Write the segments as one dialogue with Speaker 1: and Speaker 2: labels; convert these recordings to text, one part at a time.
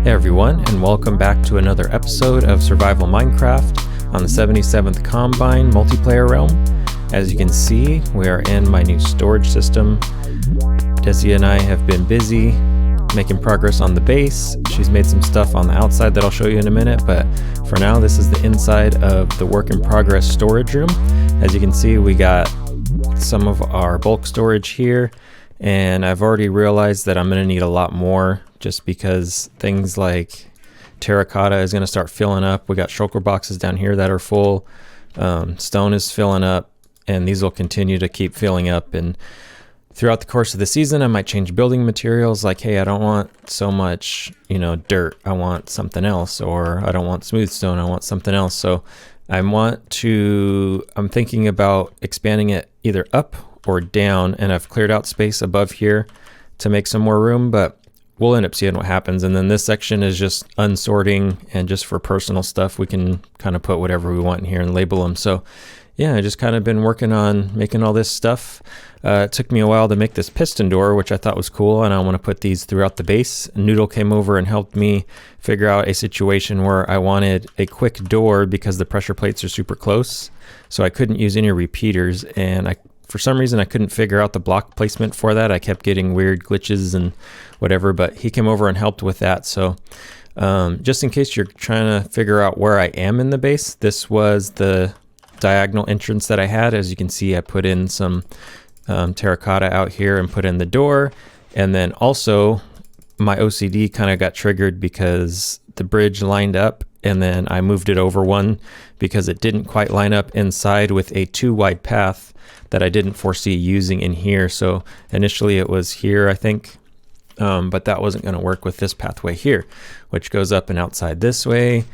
Speaker 1: Hey everyone, and welcome back to another episode of Survival Minecraft on the 77th Combine multiplayer realm. As you can see, we are in my new storage system. Desi and I have been busy making progress on the base. She's made some stuff on the outside that I'll show you in a minute, but for now this is the inside of the work in progress storage room. As you can see, we got some of our bulk storage here, and I've already realized that I'm going to need a lot more just because things like terracotta is going to start filling up. We got shulker boxes down here that are full. Stone is filling up, and these will continue to keep filling up. And throughout the course of the season, I might change building materials. Like, hey, I don't want so much, dirt. I want something else. Or I don't want smooth stone. I want something else. So I'm thinking about expanding it either up or down. And I've cleared out space above here to make some more room, but we'll end up seeing what happens. And then this section is just unsorting, and just for personal stuff, we can kind of put whatever we want in here and label them. So yeah, I just kind of been working on making all this stuff. It took me a while to make this piston door, which I thought was cool, and I want to put these throughout the base. Noodle came over and helped me figure out a situation where I wanted a quick door because the pressure plates are super close. So I couldn't use any repeaters, and for some reason I couldn't figure out the block placement for that. I kept getting weird glitches and whatever, but he came over and helped with that. So just in case you're trying to figure out where I am in the base, this was the diagonal entrance that I had. As you can see, I put in some terracotta out here and put in the door. And then also my OCD kind of got triggered because the bridge lined up, and then I moved it over one because it didn't quite line up inside with a too wide path that I didn't foresee using in here. So initially it was here, I think, but that wasn't going to work with this pathway here, which goes up and outside this way.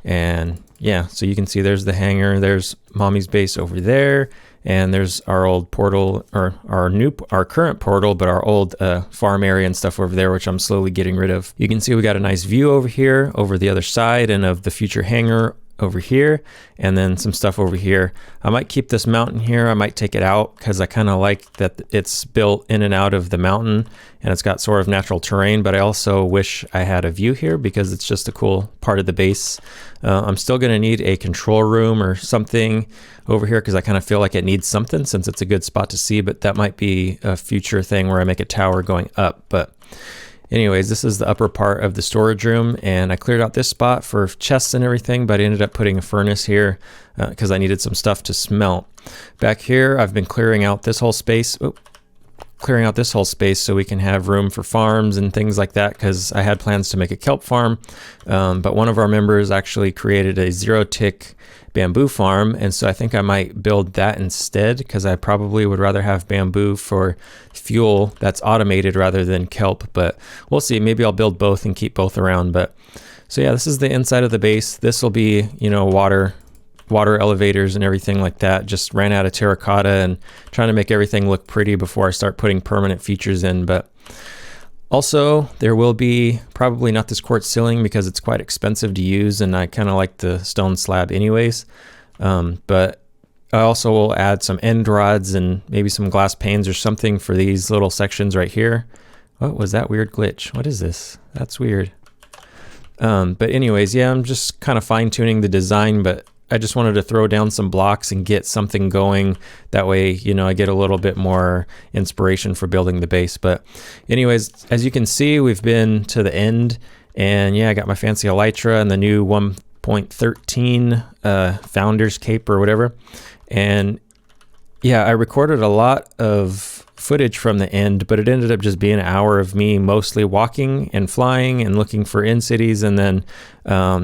Speaker 1: And yeah, so you can see there's the hangar, there's mommy's base over there, and there's our old portal, or our current portal, but our old farm area and stuff over there, which I'm slowly getting rid of. You can see we got a nice view over here, over the other side, and of the future hangar over here, and then some stuff over here. I might keep this mountain here. I might take it out because I kind of like that it's built in and out of the mountain, and it's got sort of natural terrain, but I also wish I had a view here because it's just a cool part of the base. I'm still going to need a control room or something over here because I kind of feel like it needs something since it's a good spot to see, but that might be a future thing where I make a tower going up. But anyways, this is the upper part of the storage room, and I cleared out this spot for chests and everything, but I ended up putting a furnace here because I needed some stuff to smelt. Back here, I've been clearing out this whole space. So we can have room for farms and things like that, because I had plans to make a kelp farm, but one of our members actually created a zero-tick bamboo farm, and so I think I might build that instead, because I probably would rather have bamboo for fuel that's automated rather than kelp, but we'll see. Maybe I'll build both and keep both around. But so yeah, this is the inside of the base. This will be, water elevators and everything like that. Just ran out of terracotta and trying to make everything look pretty before I start putting permanent features in. But also there will be probably not this quartz ceiling because it's quite expensive to use, and I kind of like the stone slab anyways. But I also will add some end rods and maybe some glass panes or something for these little sections right here. What was that weird glitch? What is this? That's weird. But anyways, yeah, I'm just kind of fine tuning the design, but I just wanted to throw down some blocks and get something going. That way, I get a little bit more inspiration for building the base. But anyways, as you can see, we've been to the end, and yeah, I got my fancy elytra and the new 1.13 Founder's Cape or whatever. And yeah, I recorded a lot of footage from the end, but it ended up just being an hour of me mostly walking and flying and looking for in cities, and then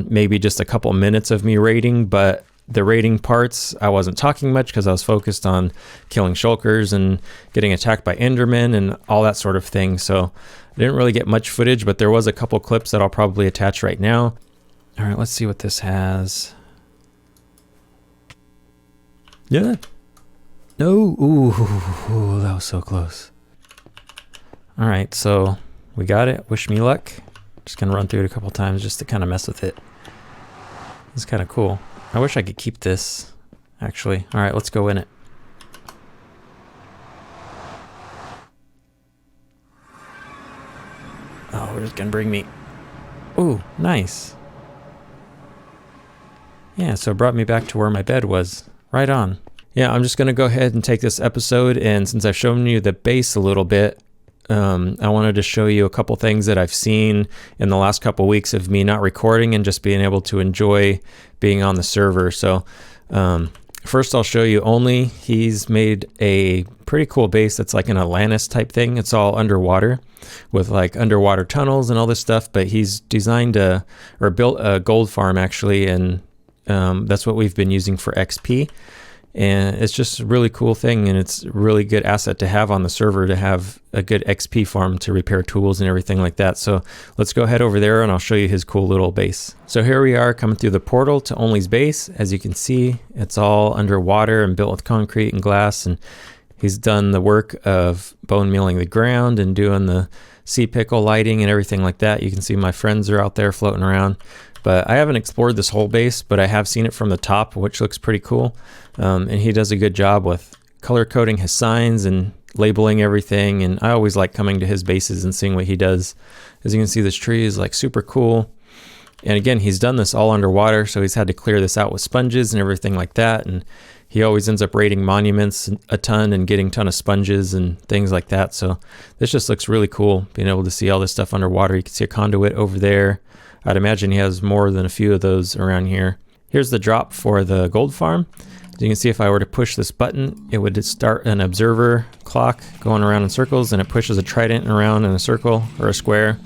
Speaker 1: maybe just a couple minutes of me raiding. But the raiding parts, I wasn't talking much because I was focused on killing shulkers and getting attacked by endermen and all that sort of thing. So I didn't really get much footage, but there was a couple clips that I'll probably attach right now. All right, let's see what this has. Yeah. No. Ooh, that was so close. All right, so we got it. Wish me luck. Just gonna run through it a couple times just to kind of mess with it. It's kind of cool. I wish I could keep this, actually. All right, let's go in it. Oh, where's it gonna bring me? Ooh, nice. Yeah, so it brought me back to where my bed was. Right on. Yeah, I'm just going to go ahead and take this episode, and since I've shown you the base a little bit, I wanted to show you a couple things that I've seen in the last couple weeks of me not recording and just being able to enjoy being on the server. So first I'll show you Only. He's made a pretty cool base that's like an Atlantis type thing. It's all underwater with like underwater tunnels and all this stuff, but he's designed or built a gold farm actually, and that's what we've been using for XP. And it's just a really cool thing, and it's a really good asset to have on the server, to have a good XP farm to repair tools and everything like that. So let's go head over there and I'll show you his cool little base. So here we are coming through the portal to Only's base. As you can see, it's all underwater and built with concrete and glass, and he's done the work of bone milling the ground and doing the sea pickle lighting and everything like that. You can see my friends are out there floating around. But I haven't explored this whole base, but I have seen it from the top, which looks pretty cool. And he does a good job with color coding his signs and labeling everything. And I always like coming to his bases and seeing what he does. As you can see, this tree is like super cool. And again, he's done this all underwater, so he's had to clear this out with sponges and everything like that. And he always ends up raiding monuments a ton and getting a ton of sponges and things like that. So this just looks really cool, being able to see all this stuff underwater. You can see a conduit over there. I'd imagine he has more than a few of those around here. Here's the drop for the gold farm. As you can see, if I were to push this button, it would start an observer clock going around in circles, and it pushes a trident around in a circle or a square.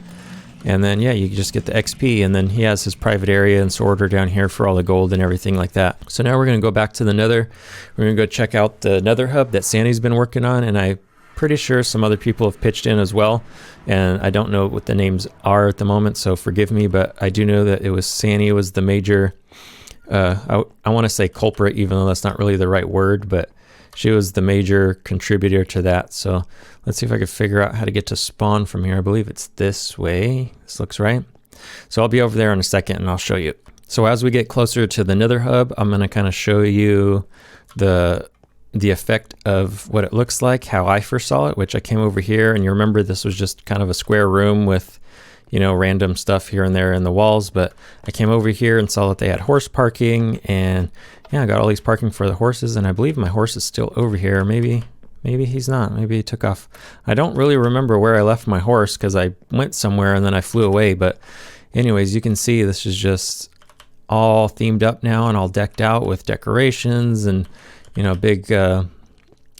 Speaker 1: And then, yeah, you just get the XP, and then he has his private area and sorter down here for all the gold and everything like that. So now we're going to go back to the nether. We're going to go check out the nether hub that Sandy's been working on, and I'm pretty sure some other people have pitched in as well. And I don't know what the names are at the moment, so forgive me, but I do know that it was Sandy was the major, I want to say culprit, even though that's not really the right word, but she was the major contributor to that. So let's see if I can figure out how to get to spawn from here. I believe it's this way. This looks right. So I'll be over there in a second and I'll show you. So as we get closer to the nether hub, I'm going to kind of show you the effect of what it looks like, how I first saw it, which I came over here, and you remember this was just kind of a square room with, you know, random stuff here and there in the walls, but I came over here and saw that they had horse parking, and yeah, I got all these parking for the horses, and I believe my horse is still over here. Maybe he's not. Maybe he took off. I don't really remember where I left my horse because I went somewhere and then I flew away, but anyways, you can see this is just all themed up now and all decked out with decorations and, you know, big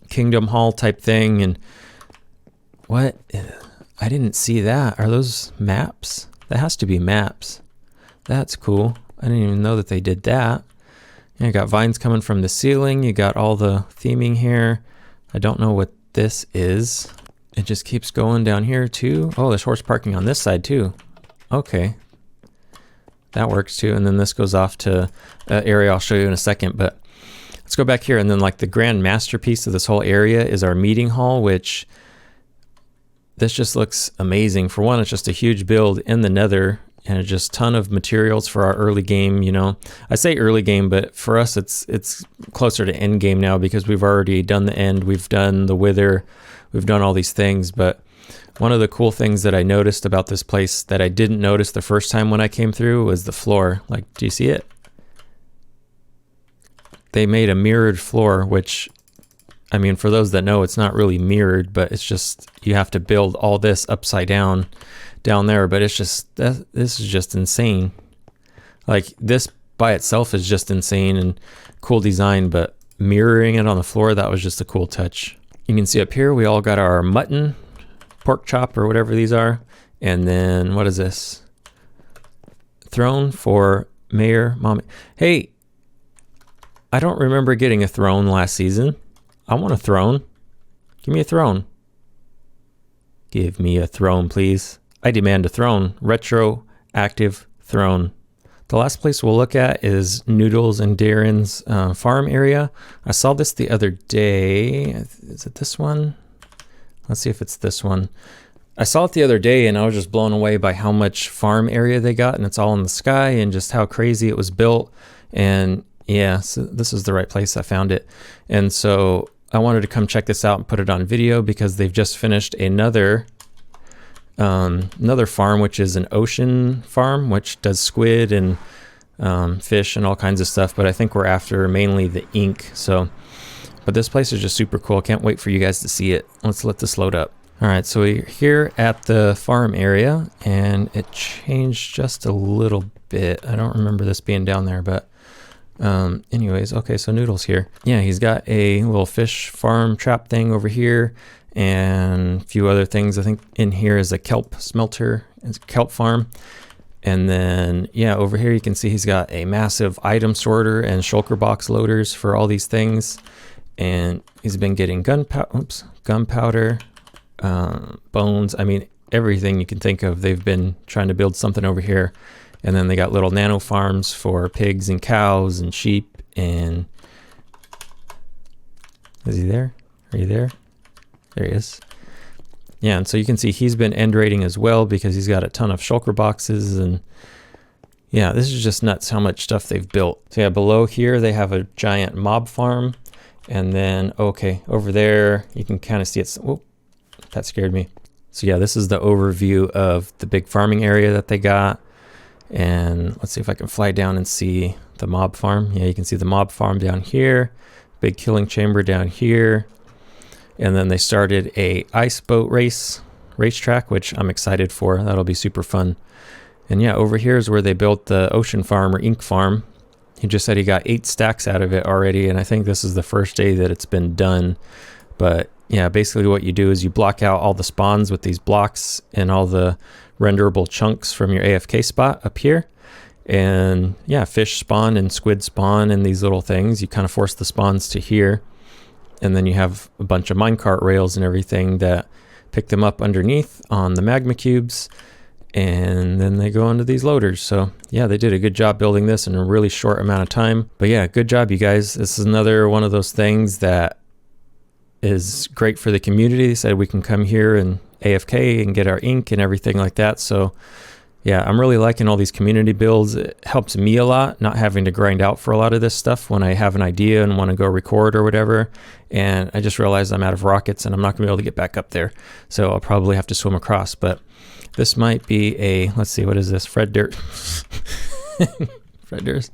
Speaker 1: kingdom hall type thing. And what? I didn't see that. Are those maps? That has to be maps. That's cool. I didn't even know that they did that. You got vines coming from the ceiling. You got all the theming here. I don't know what this is. It just keeps going down here too. Oh, there's horse parking on this side too. Okay. That works too. And then this goes off to an area I'll show you in a second, but let's go back here. And then like the grand masterpiece of this whole area is our meeting hall, which this just looks amazing. For one, it's just a huge build in the nether and just ton of materials for our early game. You know, I say early game, but for us, it's closer to end game now because we've already done the end. We've done the wither. We've done all these things. But one of the cool things that I noticed about this place that I didn't notice the first time when I came through was the floor. Like, do you see it? They made a mirrored floor, which, I mean, for those that know, it's not really mirrored, but it's just, you have to build all this upside down there, but it's just, this is just insane. Like, this by itself is just insane and cool design, but mirroring it on the floor, that was just a cool touch. You can see up here, we all got our mutton, pork chop, or whatever these are. And then, what is this? Throne for Mayor Mommy. Hey, I don't remember getting a throne last season. I want a throne. Give me a throne. Give me a throne, please. I demand a throne. Retroactive throne. The last place we'll look at is Noodles and Darren's farm area. I saw this the other day. Is it this one? Let's see if it's this one. I saw it the other day and I was just blown away by how much farm area they got, and it's all in the sky and just how crazy it was built. And yeah, so this is the right place. I found it. And so I wanted to come check this out and put it on video because they've just finished another another farm, which is an ocean farm, which does squid and fish and all kinds of stuff. But I think we're after mainly the ink. So, but this place is just super cool. Can't wait for you guys to see it. Let's let this load up. All right, so we're here at the farm area, and it changed just a little bit. I don't remember this being down there, but anyways, okay, so Noodle's here. Yeah, he's got a little fish farm trap thing over here and a few other things. I think in here is a kelp smelter, it's a kelp farm. And then, yeah, over here you can see he's got a massive item sorter and shulker box loaders for all these things. And he's been getting gunpowder, bones. I mean, everything you can think of. They've been trying to build something over here. And then they got little nano farms for pigs and cows and sheep. And is he there? Are you there? There he is. Yeah, and so you can see he's been end raiding as well because he's got a ton of shulker boxes. And yeah, this is just nuts how much stuff they've built. So yeah, below here they have a giant mob farm. And then, okay, over there you can kind of see it. Whoop, that scared me. So yeah, this is the overview of the big farming area that they got. And let's see if I can fly down and see the mob farm. Yeah, you can see the mob farm down here, big killing chamber down here. And then they started a ice boat racetrack, which I'm excited for. That'll be super fun. And yeah, over here is where they built the ocean farm or ink farm. He just said he got 8 stacks out of it already. And I think this is the first day that it's been done. But yeah, basically what you do is you block out all the spawns with these blocks and all the renderable chunks from your AFK spot up here. And yeah, fish spawn and squid spawn and these little things. You kind of force the spawns to here. And then you have a bunch of minecart rails and everything that pick them up underneath on the magma cubes. And then they go into these loaders. So yeah, they did a good job building this in a really short amount of time. But yeah, good job, you guys. This is another one of those things that is great for the community. They said we can come here and AFK and get our ink and everything like that. So yeah, I'm really liking all these community builds. It helps me a lot, not having to grind out for a lot of this stuff when I have an idea and want to go record or whatever. And I just realized I'm out of rockets and I'm not gonna be able to get back up there. So I'll probably have to swim across, but this might be a, let's see, what is this? Fred Durst. Fred Durst.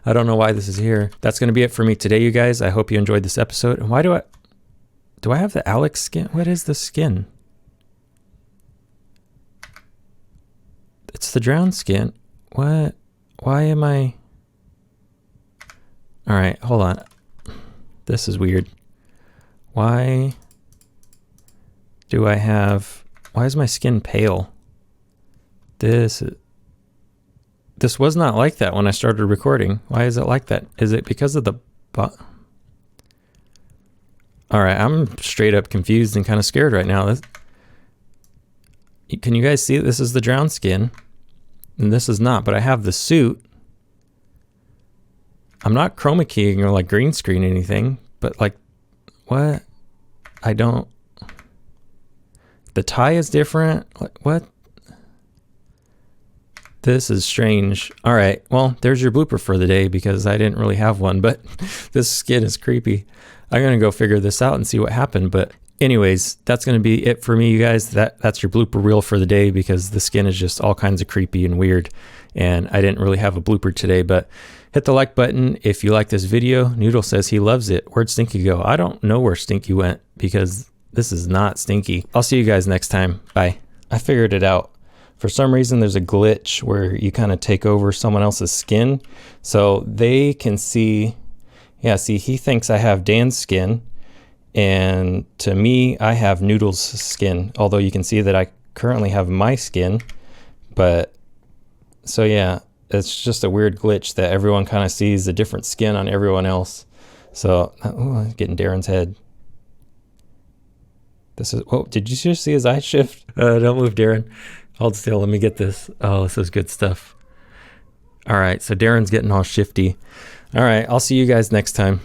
Speaker 1: I don't know why this is here. That's gonna be it for me today, you guys. I hope you enjoyed this episode. And why do I have the Alex skin? What is the skin? It's the drowned skin. What? Why am I? All right, hold on. This is weird. Why do I have, why is my skin pale? This was not like that when I started recording. Why is it like that? Is it because of the all right, I'm straight up confused and kind of scared right now. Can you guys see this is the drowned skin? And this is not, but I have the suit. I'm not chroma keying or like green screen anything, but like, what? I don't. The tie is different. Like, what? This is strange. All right, well, there's your blooper for the day because I didn't really have one, but this skin is creepy. I'm gonna go figure this out and see what happened, but anyways, that's going to be it for me, you guys. That's your blooper reel for the day because the skin is just all kinds of creepy and weird. And I didn't really have a blooper today, but hit the like button if you like this video. Noodle says he loves it. Where'd Stinky go? I don't know where Stinky went because this is not Stinky. I'll see you guys next time. Bye. I figured it out. For some reason, there's a glitch where you kind of take over someone else's skin. So they can see, yeah, see, he thinks I have Dan's skin. And to me, I have Noodle's skin, although you can see that I currently have my skin. But so yeah, it's just a weird glitch that everyone kind of sees a different skin on everyone else. So, oh, getting Darren's head. This is, oh, did you just see his eye shift? Don't move, Darren. Hold still, let me get this. Oh, this is good stuff. All right, so Darren's getting all shifty. All right, I'll see you guys next time.